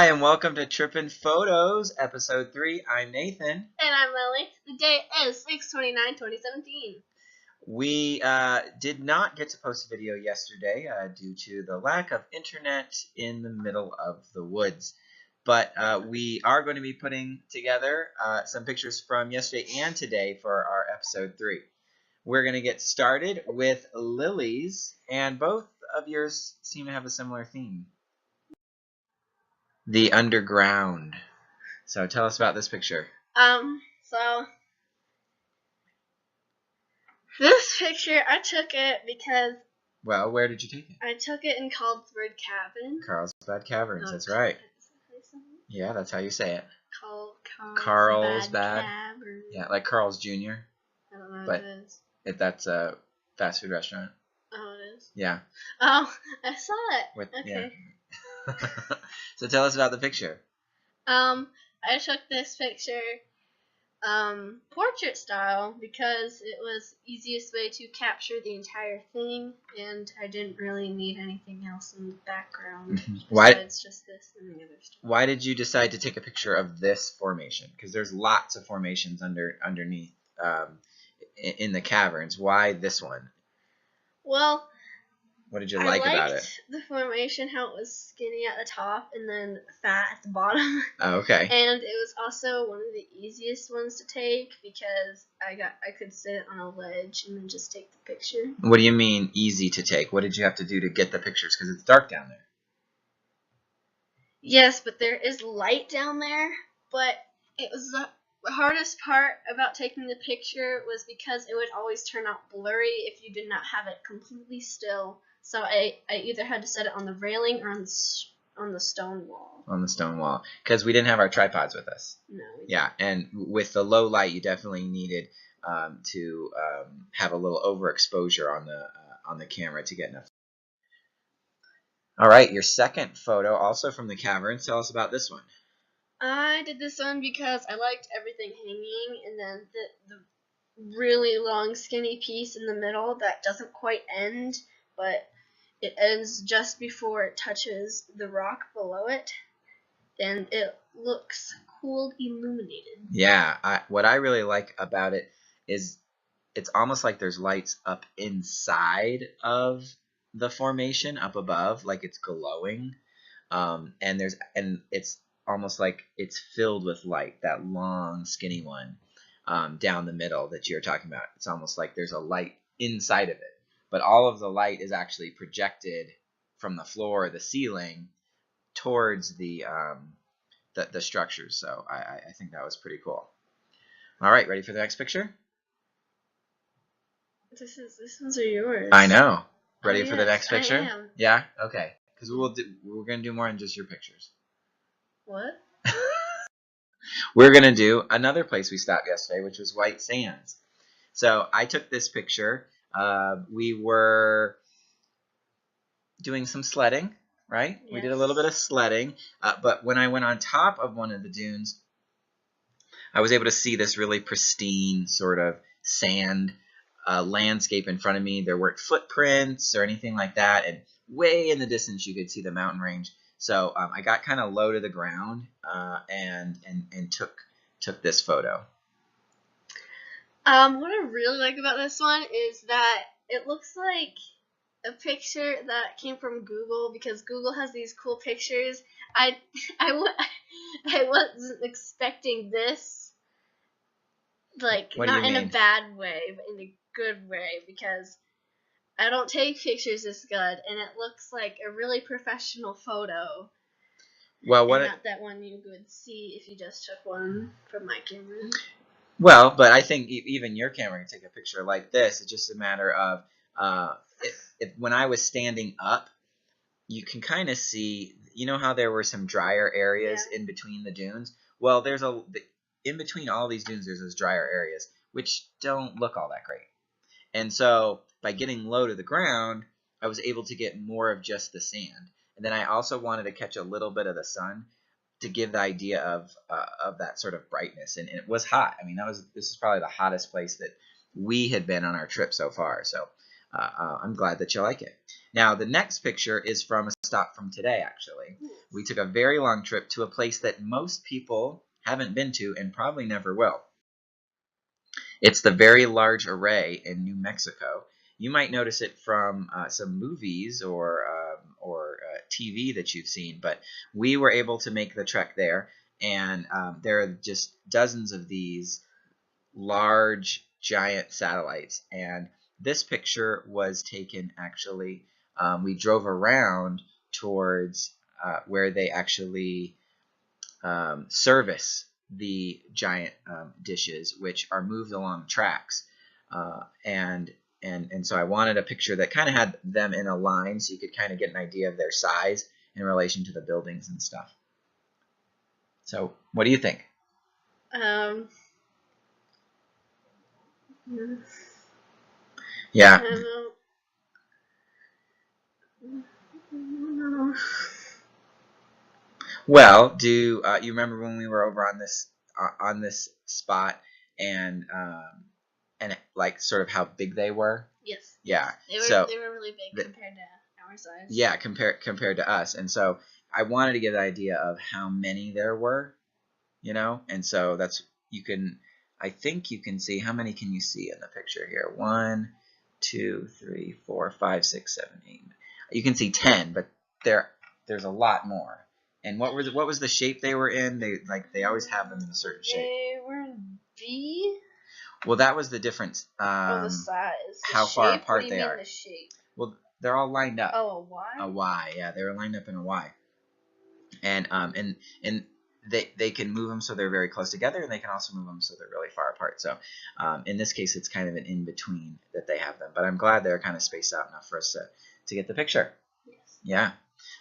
Hi, and welcome to Trippin Photos, Episode 3. I'm Nathan. And I'm Lily. The date is 6/29/2017. We did not get to post a video yesterday due to the lack of internet in the middle of the woods. But we are going to be putting together some pictures from yesterday and today for our Episode 3. We're going to get started with Lily's, and both of yours seem to have a similar theme. The underground. So tell us about this picture. So this picture, I took it because Well, where did you take it? I took it in Carlsbad Cabin. Carlsbad Caverns, that's right. Yeah, that's how you say it. Carlsbad. Cavern. Yeah, like Carl's Jr. I don't know But what it is. That's a fast food restaurant. Oh, it is? Yeah. Oh, I saw it. Okay. Yeah. So tell us about the picture. I took this picture portrait style because it was the easiest way to capture the entire thing, and I didn't really need anything else in the background besides just this and the other stuff. Why did you decide to take a picture of this formation? Because there's lots of formations underneath in the caverns. Why this one? Well, what did you like about it? I liked the formation, how it was skinny at the top and then fat at the bottom. Oh, okay. And it was also one of the easiest ones to take because I could sit on a ledge and then just take the picture. What do you mean easy to take? What did you have to do to get the pictures? Because it's dark down there. Yes, but there is light down there. But it was the hardest part about taking the picture was because it would always turn out blurry if you did not have it completely still. So I either had to set it on the railing or on the stone wall. On the stone wall. Because we didn't have our tripods with us. No. Yeah, and with the low light, you definitely needed to have a little overexposure on the camera to get enough. All right, your second photo, also from the caverns. Tell us about this one. I did this one because I liked everything hanging, and then the really long skinny piece in the middle that doesn't quite end, but it ends just before it touches the rock below it, and it looks cool illuminated. Yeah, what I really like about it is it's almost like there's lights up inside of the formation, up above, like it's glowing, and it's almost like it's filled with light. That long, skinny one down the middle that you're talking about. It's almost like there's a light inside of it. But all of the light is actually projected from the floor or the ceiling towards the structures. So I think that was pretty cool. All right, ready for the next picture? These ones are yours. I know. Ready for the next picture? I am. Yeah. Okay. Because we're gonna do more than just your pictures. What? We're gonna do another place we stopped yesterday, which was White Sands. So I took this picture. We were doing some sledding, right? Yes. We did a little bit of sledding, but when I went on top of one of the dunes, I was able to see this really pristine sort of sand landscape in front of me. There weren't footprints or anything like that, and way in the distance you could see the mountain range. So I got kind of low to the ground and took this photo. What I really like about this one is that it looks like a picture that came from Google, because Google has these cool pictures. I wasn't expecting this, like, not in a bad way, but in a good way, because I don't take pictures this good, and it looks like a really professional photo. Well, not that one you would see if you just took one from my camera. Well, but I think even your camera can take a picture like this. It's just a matter of if when I was standing up, you can kind of see. You know how there were some drier areas in between the dunes? Well, in between all these dunes, there's those drier areas which don't look all that great. And so by getting low to the ground, I was able to get more of just the sand. And then I also wanted to catch a little bit of the sun to give the idea of that sort of brightness. And it was hot. I mean, this is probably the hottest place that we had been on our trip so far. So I'm glad that you like it. Now, the next picture is from a stop from today, actually. We took a very long trip to a place that most people haven't been to and probably never will. It's the Very Large Array in New Mexico. You might notice it from some movies or TV that you've seen, but we were able to make the trek there, and there are just dozens of these large, giant satellites. And this picture was taken actually. We drove around towards where they actually service the giant dishes, which are moved along tracks. And so I wanted a picture that kind of had them in a line, so you could kind of get an idea of their size in relation to the buildings and stuff. So, what do you think? Yeah. I don't know. Well, do you remember when we were over on this spot and like sort of how big they were? Yes. Yeah. They were So they were really big compared to our size. yeah, compared to us, and so I wanted to get an idea of how many there were, and so that's you can. I think you can see how many can you see in the picture here? 1, 2, 3, 4, 5, 6, 7, 8. You can see 10, but there's a lot more. And what was the shape they were in? They always have them in a certain shape. They were in V. Well, that was the difference. The size. How far apart they are. The shape? Well, they're all lined up. Oh, a Y. A Y, yeah, they were lined up in a Y. And they can move them so they're very close together, and they can also move them so they're really far apart. So in this case, it's kind of an in between that they have them. But I'm glad they're kind of spaced out enough for us to get the picture. Yes. Yeah.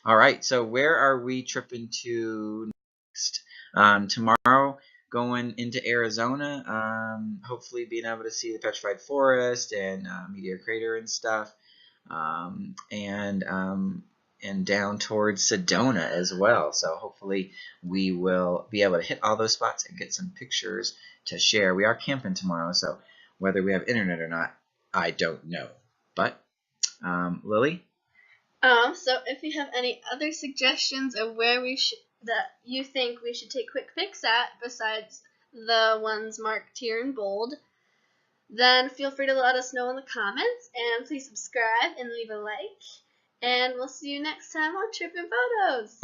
All right. So where are we tripping to next? Tomorrow, going into Arizona. Hopefully, being able to see the Petrified Forest and Meteor Crater and stuff. And down towards Sedona as well. So hopefully we will be able to hit all those spots and get some pictures to share. We are camping tomorrow, so whether we have internet or not, I don't know. But Lily? So if you have any other suggestions of where that you think we should take quick pics at besides the ones marked here in bold, then feel free to let us know in the comments, and please subscribe and leave a like. And we'll see you next time on Trippin Photos.